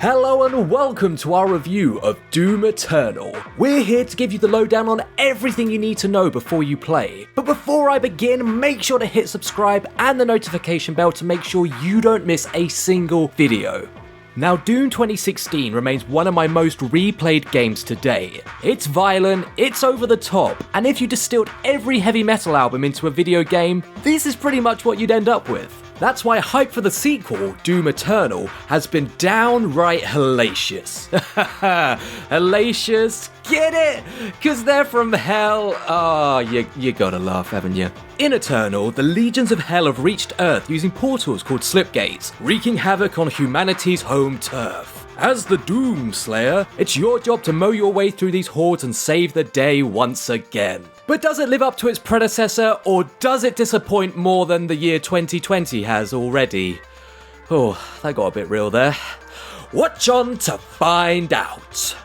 Hello and welcome to our review of Doom Eternal. We're here to give you the lowdown on everything you need to know before you play. But before I begin, make sure to hit subscribe and the notification bell to make sure you don't miss a single video. Now, Doom 2016 remains one of my most replayed games today. It's violent, it's over the top, and if you distilled every heavy metal album into a video game, this is pretty much what you'd end up with. That's why hype for the sequel, Doom Eternal, has been downright hellacious. Hellacious? Get it? Cause they're from hell? Oh, you gotta laugh, haven't you? In Eternal, the legions of hell have reached Earth using portals called slipgates, wreaking havoc on humanity's home turf. As the Doom Slayer, it's your job to mow your way through these hordes and save the day once again. But does it live up to its predecessor, or does it disappoint more than the year 2020 has already? Oh, that got a bit real there. Watch on to find out.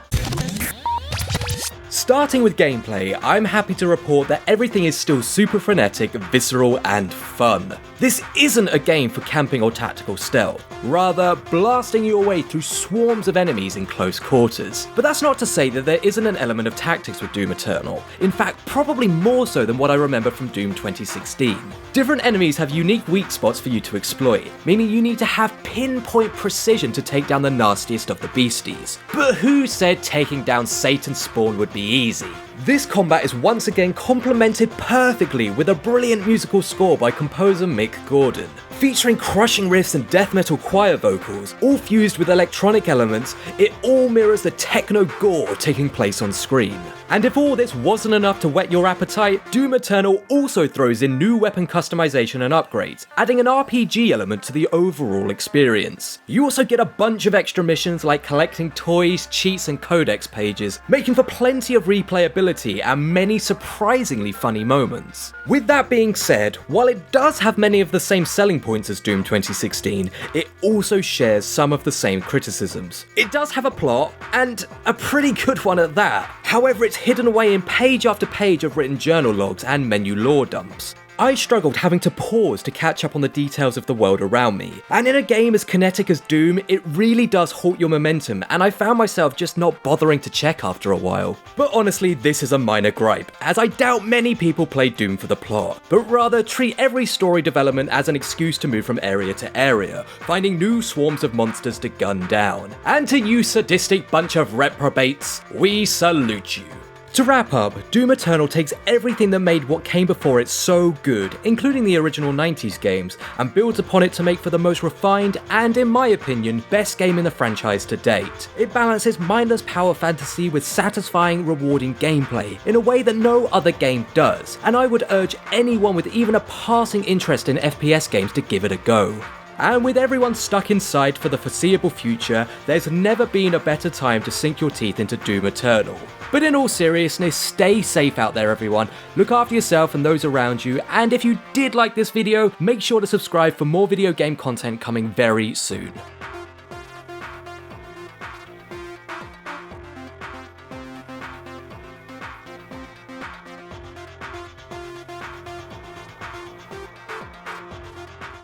Starting with gameplay, I'm happy to report that everything is still super frenetic, visceral, and fun. This isn't a game for camping or tactical stealth, rather blasting your way through swarms of enemies in close quarters. But that's not to say that there isn't an element of tactics with Doom Eternal, in fact probably more so than what I remember from Doom 2016. Different enemies have unique weak spots for you to exploit, meaning you need to have pinpoint precision to take down the nastiest of the beasties. But who said taking down Satan's spawn would be easy? This combat is once again complemented perfectly with a brilliant musical score by composer Mick Gordon. Featuring crushing riffs and death metal choir vocals, all fused with electronic elements, it all mirrors the techno gore taking place on screen. And if all this wasn't enough to whet your appetite, Doom Eternal also throws in new weapon customization and upgrades, adding an RPG element to the overall experience. You also get a bunch of extra missions like collecting toys, cheats and codex pages, making for plenty of replayability and many surprisingly funny moments. With that being said, while it does have many of the same selling points as Doom 2016, it also shares some of the same criticisms. It does have a plot, and a pretty good one at that. However, it's hidden away in page after page of written journal logs and menu lore dumps. I struggled having to pause to catch up on the details of the world around me, and in a game as kinetic as Doom, it really does halt your momentum, and I found myself just not bothering to check after a while. But honestly, this is a minor gripe, as I doubt many people play Doom for the plot, but rather treat every story development as an excuse to move from area to area, finding new swarms of monsters to gun down. And to you sadistic bunch of reprobates, we salute you. To wrap up, Doom Eternal takes everything that made what came before it so good, including the original 90s games, and builds upon it to make for the most refined and, in my opinion, best game in the franchise to date. It balances mindless power fantasy with satisfying, rewarding gameplay in a way that no other game does, and I would urge anyone with even a passing interest in FPS games to give it a go. And with everyone stuck inside for the foreseeable future, there's never been a better time to sink your teeth into Doom Eternal. But in all seriousness, stay safe out there everyone, look after yourself and those around you, and if you did like this video, make sure to subscribe for more video game content coming very soon.